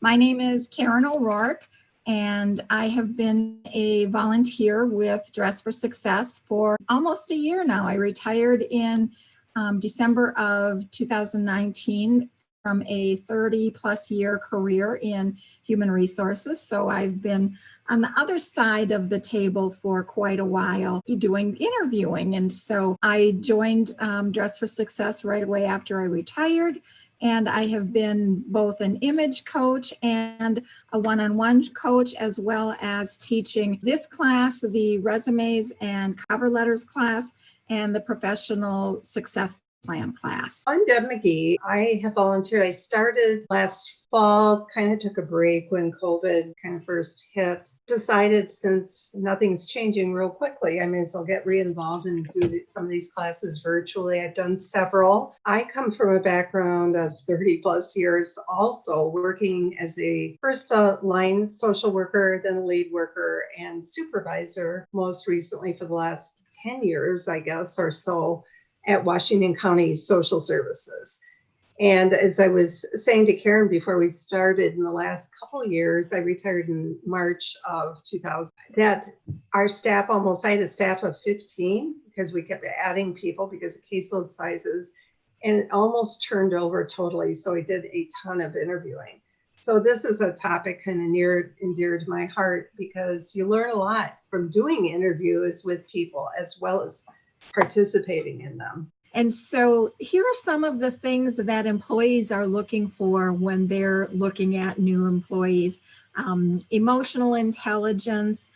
My name is Karen O'Rourke, and I have been a volunteer with Dress for Success for almost a year now. I retired in December of 2019 from a 30 plus year career in human resources. So I've been on the other side of the table for quite a while doing interviewing. And so I joined Dress for Success right away after I retired. And I have been both an image coach and a one-on-one coach, as well as teaching this class, the resumes and cover letters class, and the professional success plan class. I'm Deb McGee. I have volunteered. I started last fall, kind of took a break when COVID kind of first hit. Decided since nothing's changing real quickly, I may as well get re-involved and do some of these classes virtually. I've done several. I come from a background of 30 plus years also working as a first line social worker, then a lead worker and supervisor, most recently for the last 10 years, I guess, or so, at Washington County Social Services. And as I was saying to Karen before we started, in the last couple of years, I retired in March of 2000, that our staff I had a staff of 15 because we kept adding people because of caseload sizes, and it almost turned over totally. So I did a ton of interviewing. So this is a topic kind of near and dear to my heart because you learn a lot from doing interviews with people as well as participating in them. And so here are some of the things that employees are looking for when they're looking at new employees. Emotional intelligence,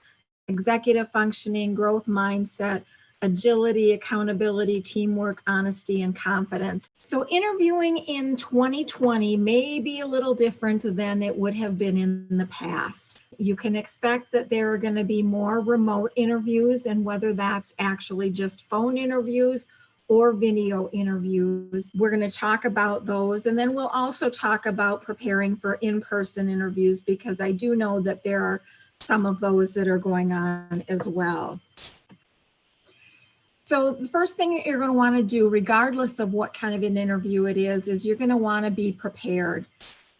executive functioning, growth mindset, agility, accountability, teamwork, honesty, and confidence. So interviewing in 2020 may be a little different than it would have been in the past. You can expect that there are going to be more remote interviews, and whether that's actually just phone interviews or video interviews. We're going to talk about those, and then we'll also talk about preparing for in-person interviews, because I do know that there are some of those that are going on as well. So the first thing that you're going to want to do, regardless of what kind of an interview it is you're going to want to be prepared.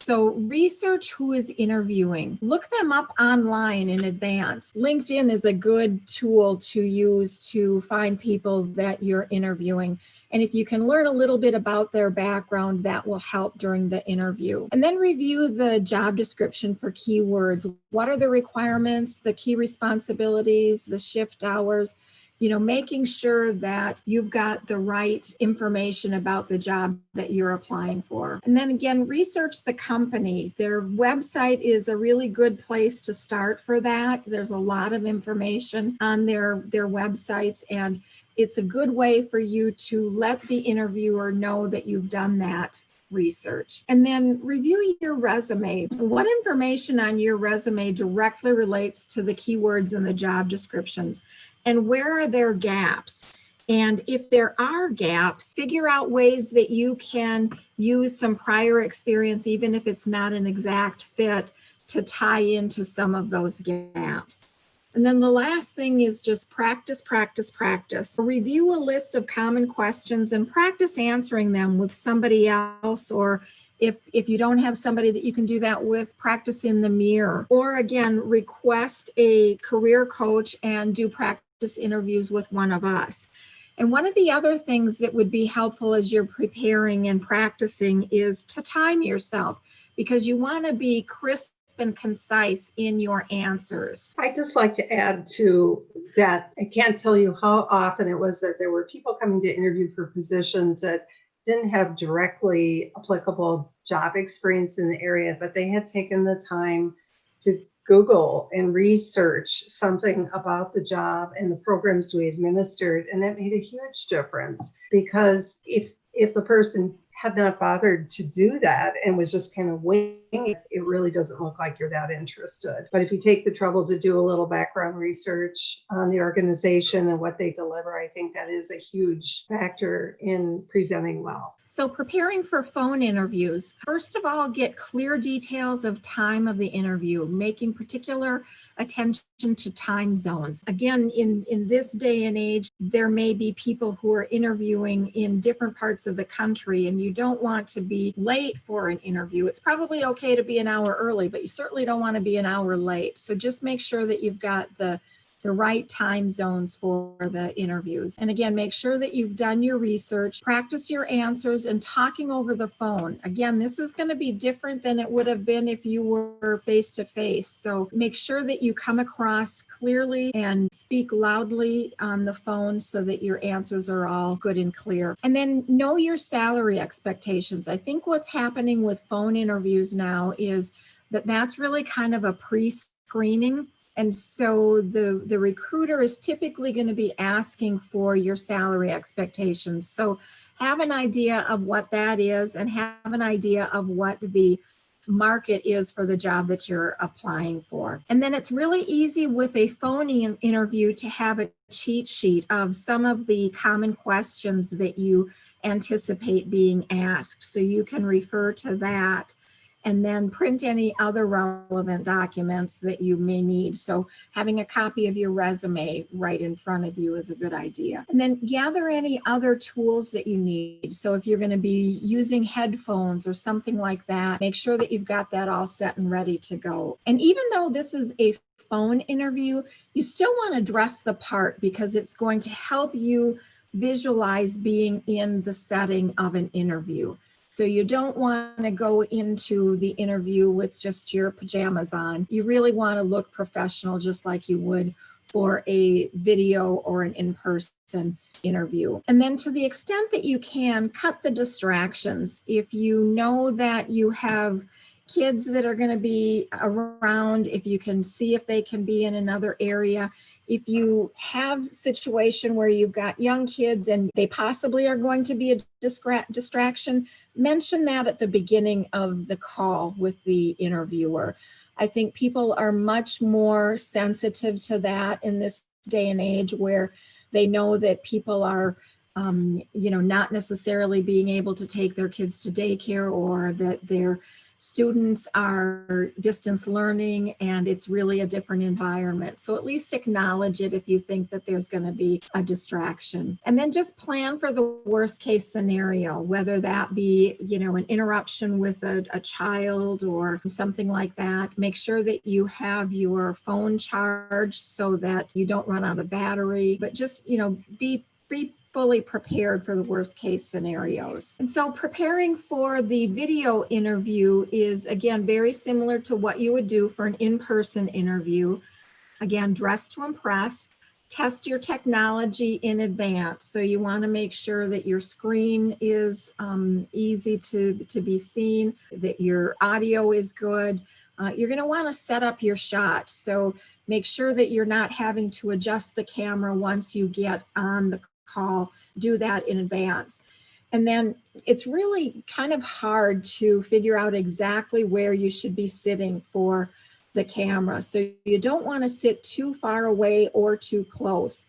So research who is interviewing. Look them up online in advance. LinkedIn is a good tool to use to find people that you're interviewing. And if you can learn a little bit about their background, that will help during the interview. And then review the job description for keywords. What are the requirements, the key responsibilities, the shift hours? Making sure that you've got the right information about the job that you're applying for. And then again, research the company. Their website is a really good place to start for that. There's a lot of information on their websites, and it's a good way for you to let the interviewer know that you've done that research. And then review your resume. What information on your resume directly relates to the keywords in the job descriptions? And where are there gaps? And if there are gaps, figure out ways that you can use some prior experience, even if it's not an exact fit, to tie into some of those gaps. And then the last thing is just practice, practice, practice. Review a list of common questions and practice answering them with somebody else, or if you don't have somebody that you can do that with, practice in the mirror. Or again, request a career coach and do practice interviews with one of us. And one of the other things that would be helpful as you're preparing and practicing is to time yourself, because you want to be crisp and concise in your answers. I'd just like to add to that, I can't tell you how often it was that there were people coming to interview for positions that didn't have directly applicable job experience in the area, but they had taken the time to Google and research something about the job and the programs we administered. And that made a huge difference, because if the person had not bothered to do that and was just kind of winging it, it really doesn't look like you're that interested. But if you take the trouble to do a little background research on the organization and what they deliver, I think that is a huge factor in presenting well. So preparing for phone interviews, first of all, get clear details of time of the interview, making particular attention to time zones. Again, in this day and age, there may be people who are interviewing in different parts of the country, and you don't want to be late for an interview. It's probably okay to be an hour early, but you certainly don't want to be an hour late. So just make sure that you've got the right time zones for the interviews. And again, make sure that you've done your research, practice your answers, and talking over the phone. Again, this is going to be different than it would have been if you were face to face. So make sure that you come across clearly and speak loudly on the phone so that your answers are all good and clear. And then know your salary expectations. I think what's happening with phone interviews now is that that's really kind of a pre-screening. And so the recruiter is typically going to be asking for your salary expectations. So have an idea of what that is and have an idea of what the market is for the job that you're applying for. And then it's really easy with a phone interview to have a cheat sheet of some of the common questions that you anticipate being asked. So you can refer to that and then print any other relevant documents that you may need. So having a copy of your resume right in front of you is a good idea. And then gather any other tools that you need. So if you're going to be using headphones or something like that, make sure that you've got that all set and ready to go. And even though this is a phone interview, you still want to dress the part because it's going to help you visualize being in the setting of an interview. So you don't want to go into the interview with just your pajamas on. You really want to look professional, just like you would for a video or an in-person interview. And then to the extent that you can, cut the distractions. If you know that you have kids that are going to be around, if you can see if they can be in another area, if you have a situation where you've got young kids and they possibly are going to be a distraction, mention that at the beginning of the call with the interviewer. I think people are much more sensitive to that in this day and age where they know that people are not necessarily being able to take their kids to daycare or that their students are distance learning and it's really a different environment. So at least acknowledge it if you think that there's going to be a distraction. And then just plan for the worst case scenario, whether that be, an interruption with a child or something like that. Make sure that you have your phone charged so that you don't run out of battery, but just, be fully prepared for the worst case scenarios. And so preparing for the video interview is, again, very similar to what you would do for an in-person interview. Again, dress to impress, test your technology in advance. So you want to make sure that your screen is easy to be seen, that your audio is good. You're going to want to set up your shot. So make sure that you're not having to adjust the camera once you get on the call. Do that in advance. And then it's really kind of hard to figure out exactly where you should be sitting for the camera. So you don't want to sit too far away or too close.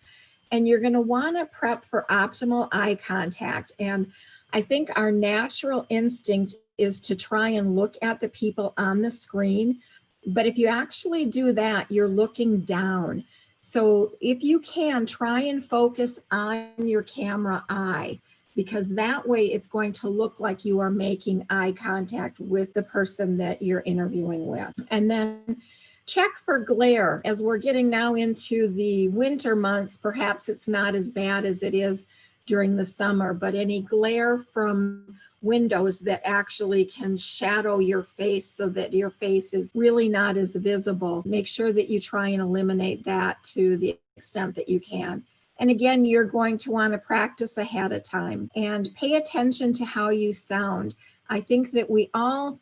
And you're going to want to prep for optimal eye contact. And I think our natural instinct is to try and look at the people on the screen. But if you actually do that, you're looking down. So if you can, try and focus on your camera eye, because that way it's going to look like you are making eye contact with the person that you're interviewing with. And then check for glare. As we're getting now into the winter months, perhaps it's not as bad as it is during the summer, but any glare from windows that actually can shadow your face so that your face is really not as visible. Make sure that you try and eliminate that to the extent that you can. And again, you're going to want to practice ahead of time and pay attention to how you sound. I think that we all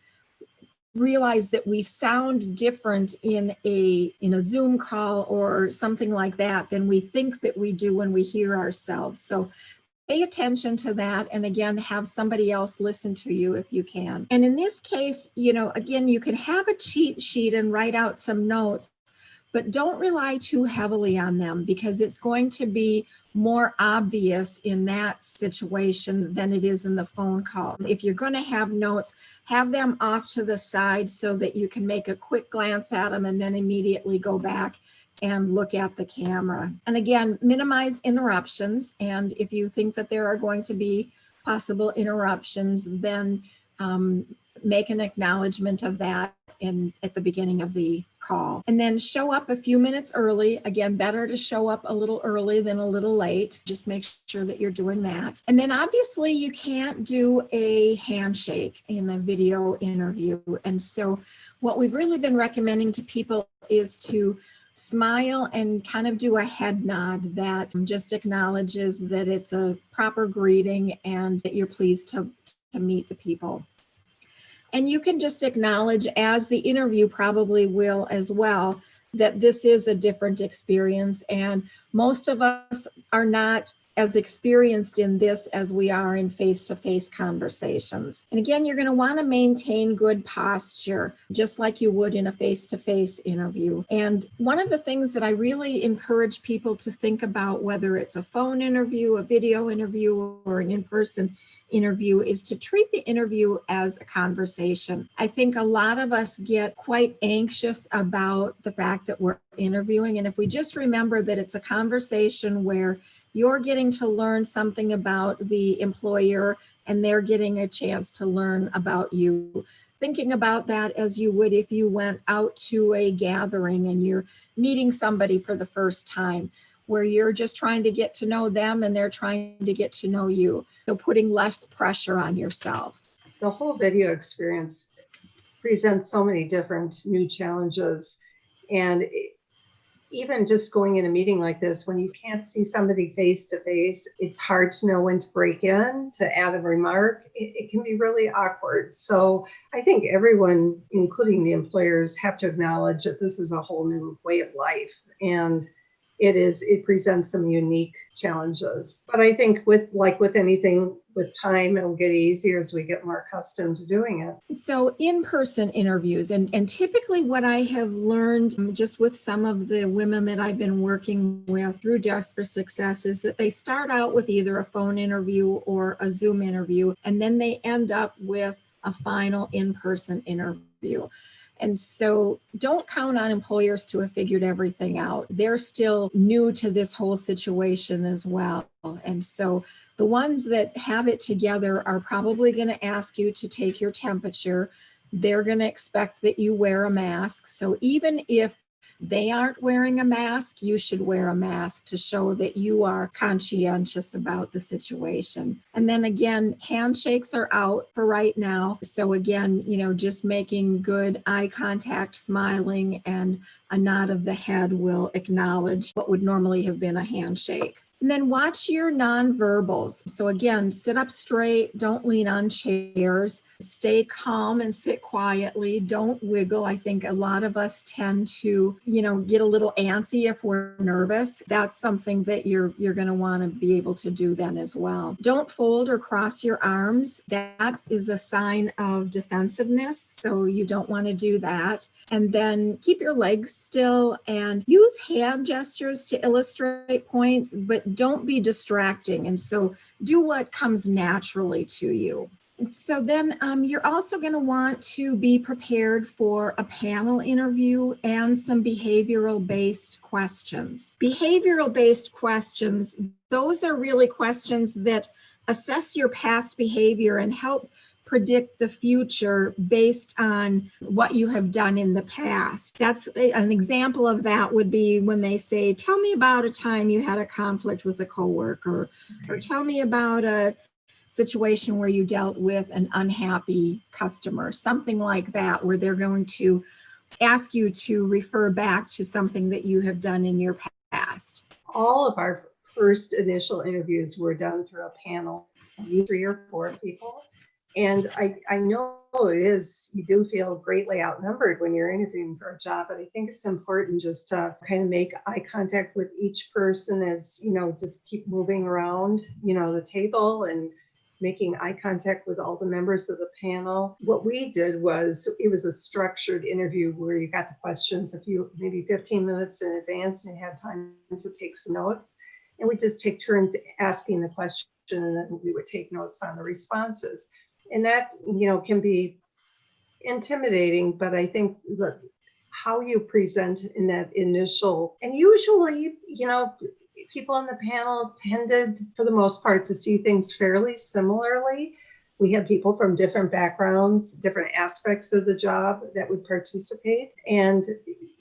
realize that we sound different in a Zoom call or something like that than we think that we do when we hear ourselves. So pay attention to that. And again, have somebody else listen to you if you can. And in this case, again, you can have a cheat sheet and write out some notes, but don't rely too heavily on them because it's going to be more obvious in that situation than it is in the phone call. If you're going to have notes, have them off to the side so that you can make a quick glance at them and then immediately go back and look at the camera. And again, minimize interruptions. And if you think that there are going to be possible interruptions, then make an acknowledgement of that at the beginning of the call. And then show up a few minutes early. Again, better to show up a little early than a little late. Just make sure that you're doing that. And then obviously you can't do a handshake in a video interview. And so what we've really been recommending to people is to smile and kind of do a head nod that just acknowledges that it's a proper greeting and that you're pleased to meet the people. And you can just acknowledge, as the interview probably will as well, that this is a different experience. And most of us are not as experienced in this as we are in face-to-face conversations. And again, you're going to want to maintain good posture, just like you would in a face-to-face interview. And one of the things that I really encourage people to think about, whether it's a phone interview, a video interview, or an in-person interview, is to treat the interview as a conversation. I think a lot of us get quite anxious about the fact that we're interviewing. And if we just remember that it's a conversation where you're getting to learn something about the employer and they're getting a chance to learn about you. Thinking about that as you would if you went out to a gathering and you're meeting somebody for the first time, where you're just trying to get to know them and they're trying to get to know you. So putting less pressure on yourself. The whole video experience presents so many different new challenges. And even just going in a meeting like this, when you can't see somebody face to face, it's hard to know when to break in, to add a remark. It can be really awkward. So I think everyone, including the employers, have to acknowledge that this is a whole new way of life. And it presents some unique challenges. But I think with anything, with time, it'll get easier as we get more accustomed to doing it. So in-person interviews, and typically what I have learned just with some of the women that I've been working with through Dress for Success is that they start out with either a phone interview or a Zoom interview, and then they end up with a final in-person interview. And so don't count on employers to have figured everything out. They're still new to this whole situation as well. And so the ones that have it together are probably going to ask you to take your temperature. They're going to expect that you wear a mask. So even if they aren't wearing a mask, you should wear a mask to show that you are conscientious about the situation. And then again, handshakes are out for right now. So again, just making good eye contact, smiling, and a nod of the head will acknowledge what would normally have been a handshake. And then watch your nonverbals. So again, sit up straight, don't lean on chairs, stay calm and sit quietly, don't wiggle. I think a lot of us tend to, get a little antsy if we're nervous. That's something that you're going to want to be able to do then as well. Don't fold or cross your arms. That is a sign of defensiveness, so you don't want to do that. And then keep your legs still and use hand gestures to illustrate points, but don't be distracting. And so do what comes naturally to you. So then you're also going to want to be prepared for a panel interview and some behavioral-based questions. Behavioral-based questions, those are really questions that assess your past behavior and help predict the future based on what you have done in the past. That's an example of that would be when they say, tell me about a time you had a conflict with a coworker, or tell me about a situation where you dealt with an unhappy customer, something like that, where they're going to ask you to refer back to something that you have done in your past. All of our first initial interviews were done through a panel, 3 or 4 people. And I know you do feel greatly outnumbered when you're interviewing for a job, but I think it's important just to kind of make eye contact with each person as, just keep moving around, the table and making eye contact with all the members of the panel. What we did was, it was a structured interview where you got the questions maybe 15 minutes in advance and you had time to take some notes. And we just take turns asking the question and then we would take notes on the responses. And that, can be intimidating, but I think how you present in that initial, and usually, people on the panel tended, for the most part, to see things fairly similarly. We had people from different backgrounds, different aspects of the job that would participate. And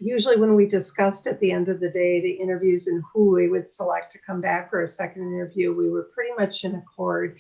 usually when we discussed at the end of the day the interviews and who we would select to come back for a second interview, we were pretty much in accord.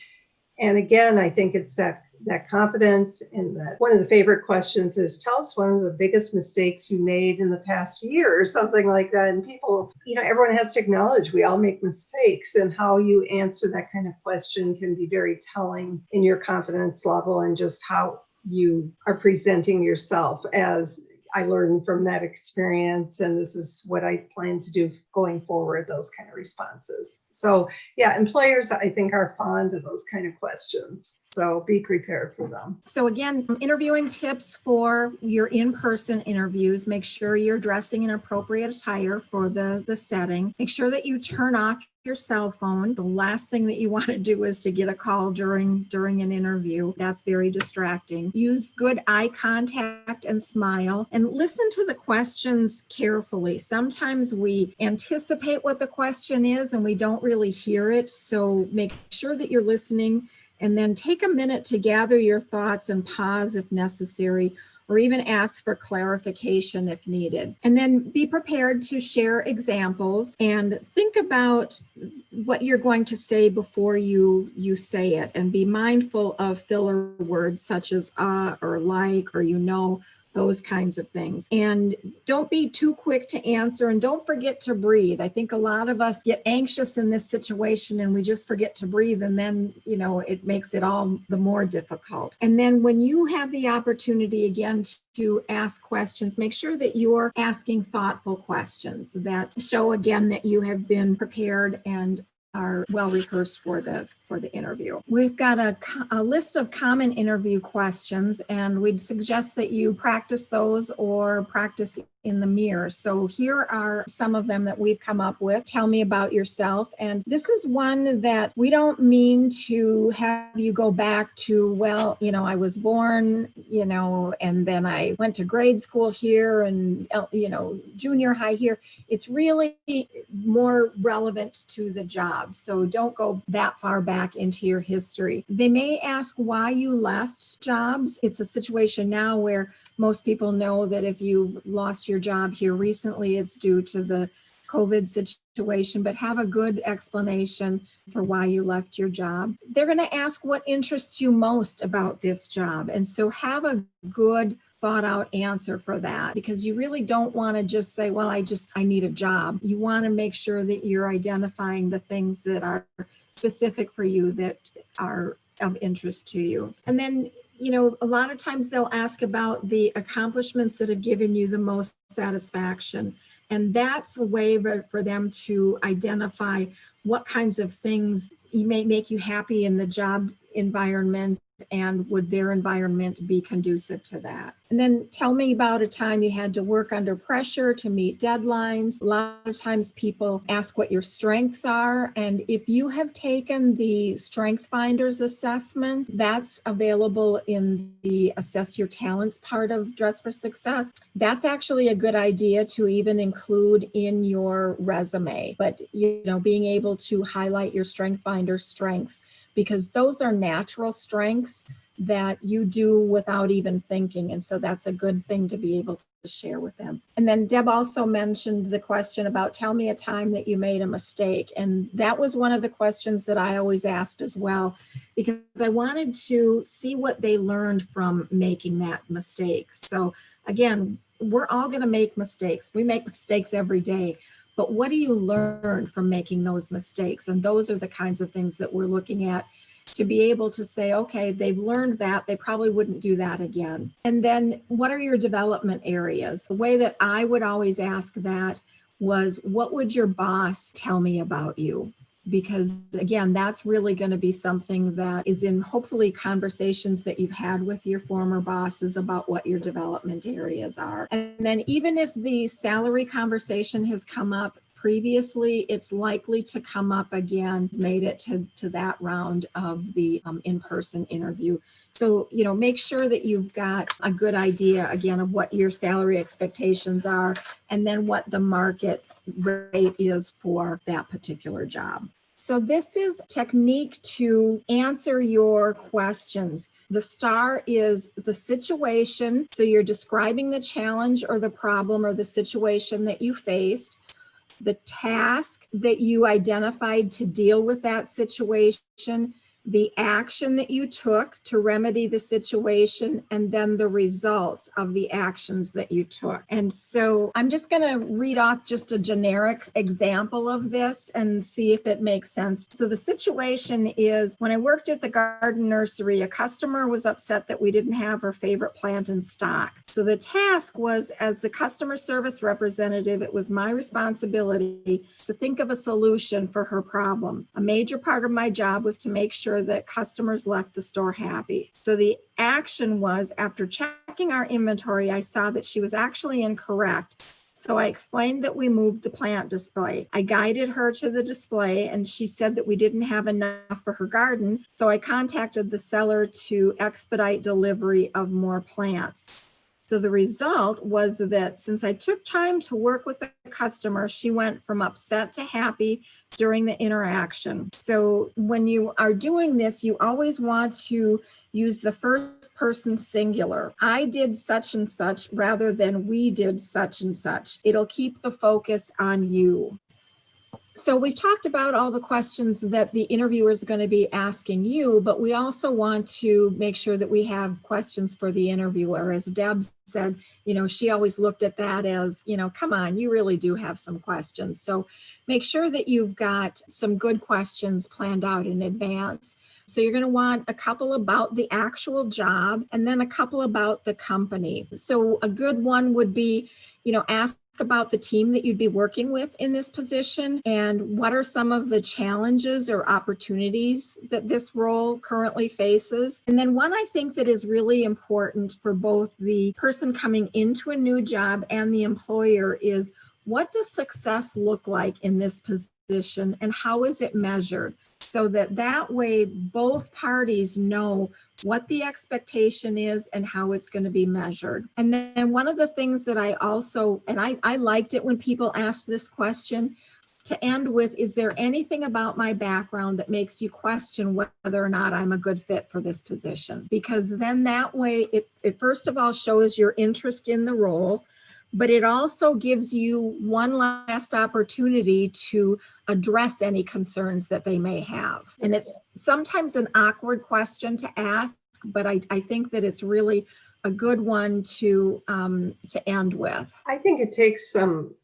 And again, I think it's that confidence. And that one of the favorite questions is, tell us one of the biggest mistakes you made in the past year or something like that. And people, everyone has to acknowledge we all make mistakes, and how you answer that kind of question can be very telling in your confidence level and just how you are presenting yourself as, I learned from that experience, and this is what I plan to do going forward, those kind of responses. So yeah, employers, I think, are fond of those kind of questions. So be prepared for them. So again, interviewing tips for your in-person interviews: make sure you're dressing in appropriate attire for the setting. Make sure that you turn off your cell phone. The last thing that you want to do is to get a call during an interview. That's very distracting. Use good eye contact and smile, and listen to the questions carefully. Sometimes we anticipate what the question is and we don't really hear it. So make sure that you're listening, and then take a minute to gather your thoughts and pause if necessary, or even ask for clarification if needed. And then be prepared to share examples and think about what you're going to say before you say it, and be mindful of filler words such as or like, or those kinds of things. And don't be too quick to answer, and don't forget to breathe. I think a lot of us get anxious in this situation and we just forget to breathe, and then, it makes it all the more difficult. And then when you have the opportunity again to ask questions, make sure that you're asking thoughtful questions that show again that you have been prepared and are well rehearsed for the interview. We've got a list of common interview questions, and we'd suggest that you practice those or practice in the mirror. So here are some of them that we've come up with. Tell me about yourself. And this is one that we don't mean to have you go back to, well, I was born, and then I went to grade school here and, junior high here. It's really more relevant to the job. So don't go that far back into your history. They may ask why you left jobs. It's a situation now where most people know that if you've lost your job here recently, it's due to the COVID situation, but have a good explanation for why you left your job. They're going to ask what interests you most about this job. And so have a good thought out answer for that, because you really don't want to just say, well, I need a job. You want to make sure that you're identifying the things that are specific for you, that are of interest to you. And then, a lot of times they'll ask about the accomplishments that have given you the most satisfaction. And that's a way for them to identify what kinds of things may make you happy in the job environment, and would their environment be conducive to that. And then tell me about a time you had to work under pressure to meet deadlines. A lot of times people ask what your strengths are. And if you have taken the Strength Finders assessment, that's available in the Assess Your Talents part of Dress for Success. That's actually a good idea to even include in your resume. But, being able to highlight your Strength Finder strengths, because those are natural strengths that you do without even thinking. And so that's a good thing to be able to share with them. And then Deb also mentioned the question about, tell me a time that you made a mistake. And that was one of the questions that I always asked as well, because I wanted to see what they learned from making that mistake. So again, we're all going to make mistakes. We make mistakes every day. But what do you learn from making those mistakes? And those are the kinds of things that we're looking at to be able to say, okay, they've learned that, they probably wouldn't do that again. And then what are your development areas? The way that I would always ask that was, what would your boss tell me about you? Because again, that's really going to be something that is in hopefully conversations that you've had with your former bosses about what your development areas are. And then even if the salary conversation has come up, previously, it's likely to come up again, made it to that round of the in-person interview. So, make sure that you've got a good idea, again, of what your salary expectations are, and then what the market rate is for that particular job. So this is technique to answer your questions. The STAR is the situation. So you're describing the challenge or the problem or the situation that you faced, the task that you identified to deal with that situation, the action that you took to remedy the situation, and then the results of the actions that you took. And so I'm just going to read off just a generic example of this and see if it makes sense. So the situation is, when I worked at the garden nursery, a customer was upset that we didn't have her favorite plant in stock. So the task was, as the customer service representative, it was my responsibility to think of a solution for her problem. A major part of my job was to make sure that customers left the store happy. So the action was, after checking our inventory, I saw that she was actually incorrect. So I explained that we moved the plant display. I guided her to the display, and she said that we didn't have enough for her garden. So I contacted the seller to expedite delivery of more plants. So the result was that since I took time to work with the customer, she went from upset to happy during the interaction. So when you are doing this, you always want to use the first person singular. I did such and such rather than we did such and such. It'll keep the focus on you. So we've talked about all the questions that the interviewer is going to be asking you, but we also want to make sure that we have questions for the interviewer. As Deb said, she always looked at that as, come on, you really do have some questions. So make sure that you've got some good questions planned out in advance. So you're going to want a couple about the actual job and then a couple about the company. So a good one would be, ask about the team that you'd be working with in this position and what are some of the challenges or opportunities that this role currently faces. And then one I think that is really important for both the person coming into a new job and the employer is, what does success look like in this position and how is it measured? So that way both parties know what the expectation is and how it's going to be measured. And then one of the things that I also, and I liked it when people asked this question, to end with, is there anything about my background that makes you question whether or not I'm a good fit for this position? Because then that way it first of all shows your interest in the role, but it also gives you one last opportunity to address any concerns that they may have. And it's sometimes an awkward question to ask, but I think that it's really a good one to end with. I think it takes some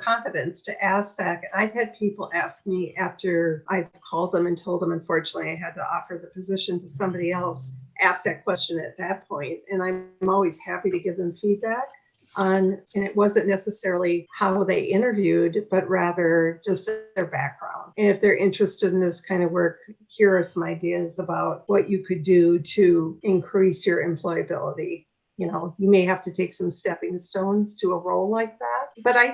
confidence to ask that. I've had people ask me after I've called them and told them, unfortunately, I had to offer the position to somebody else, ask that question at that point. And I'm always happy to give them feedback on, and it wasn't necessarily how they interviewed, but rather just their background. And if they're interested in this kind of work, here are some ideas about what you could do to increase your employability. You may have to take some stepping stones to a role like that, but I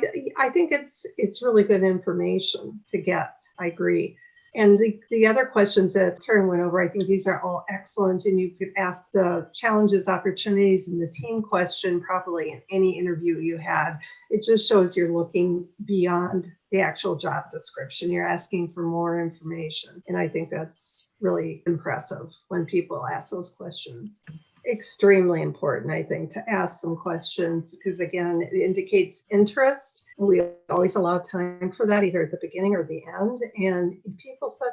think it's really good information to get. I agree. And the other questions that Karen went over, I think these are all excellent. And you could ask the challenges, opportunities, and the team question probably in any interview you had. It just shows you're looking beyond the actual job description. You're asking for more information. And I think that's really impressive when people ask those questions. Extremely important, I think, to ask some questions because, again, it indicates interest. We always allow time for that, either at the beginning or the end. And if people said,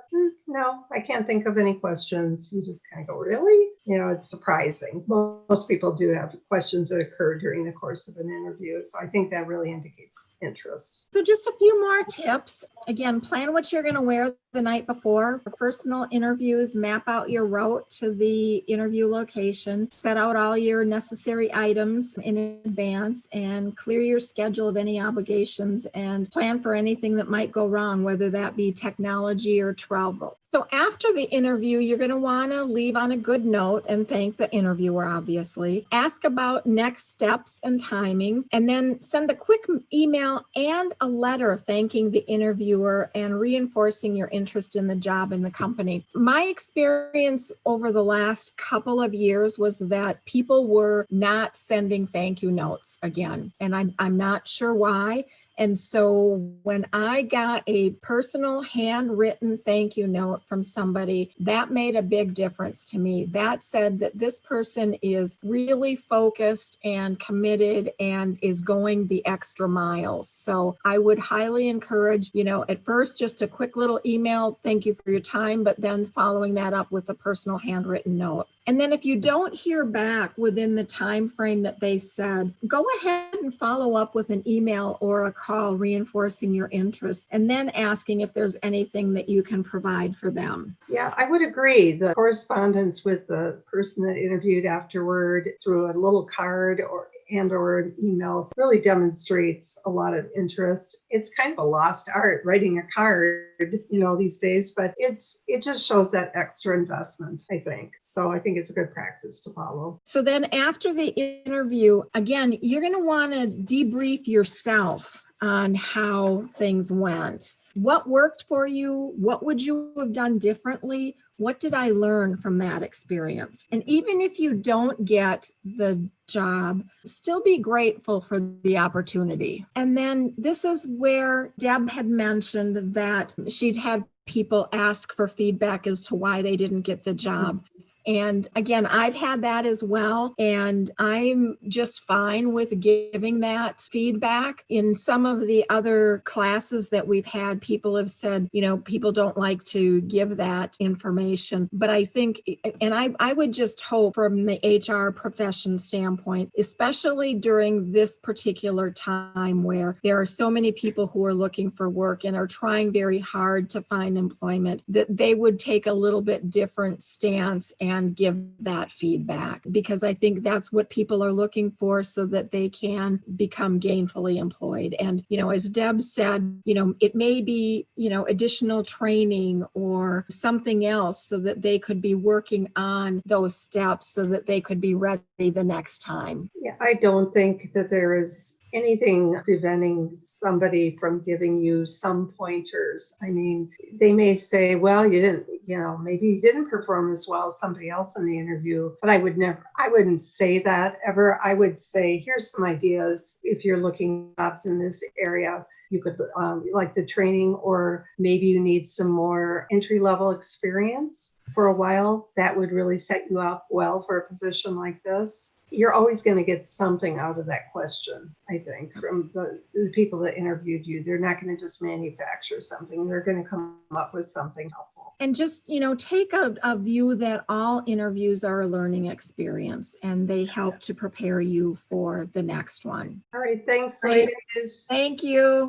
no, I can't think of any questions, you just kind of go, really? It's surprising. Most people do have questions that occur during the course of an interview. So I think that really indicates interest. So just a few more tips. Again, plan what you're going to wear the night before. For personal interviews, map out your route to the interview location, set out all your necessary items in advance, and clear your schedule of any obligations and plan for anything that might go wrong, whether that be technology or travel. So after the interview, you're going to want to leave on a good note. out and thank the interviewer, obviously. Ask about next steps and timing, and then send a quick email and a letter thanking the interviewer and reinforcing your interest in the job and the company. My experience over the last couple of years was that people were not sending thank you notes again, and I'm not sure why. And so when I got a personal handwritten thank you note from somebody, that made a big difference to me. That said that this person is really focused and committed and is going the extra miles. So I would highly encourage, at first just a quick little email, thank you for your time, but then following that up with a personal handwritten note. And then if you don't hear back within the time frame that they said, go ahead and follow up with an email or a call reinforcing your interest, and then asking if there's anything that you can provide for them. Yeah, I would agree. The correspondence with the person that interviewed afterward through a little card or an email really demonstrates a lot of interest. It's kind of a lost art, writing a card, these days, but it just shows that extra investment, I think. So I think it's a good practice to follow. So then after the interview, again, you're going to want to debrief yourself on how things went. What worked for you? What would you have done differently? What did I learn from that experience? And even if you don't get the job, still be grateful for the opportunity. And then this is where Deb had mentioned that she'd had people ask for feedback as to why they didn't get the job. And again, I've had that as well. And I'm just fine with giving that feedback. In some of the other classes that we've had, people have said, people don't like to give that information. But I think, and I would just hope from the HR profession standpoint, especially during this particular time where there are so many people who are looking for work and are trying very hard to find employment, that they would take a little bit different stance and give that feedback, because I think that's what people are looking for so that they can become gainfully employed. And, as Deb said, it may be, additional training or something else so that they could be working on those steps so that they could be ready the next time. Yeah, I don't think that there is anything preventing somebody from giving you some pointers. I mean, they may say, well, you didn't, maybe you didn't perform as well as somebody else in the interview, but I wouldn't say that ever. I would say, here's some ideas. If you're looking at jobs in this area, you could like the training, or maybe you need some more entry-level experience for a while. That would really set you up well for a position like this. You're always going to get something out of that question, I think, from the people that interviewed you. They're not going to just manufacture something. They're going to come up with something helpful. And just, take a view that all interviews are a learning experience and they help to prepare you for the next one. All right. Thanks, ladies. Thank you.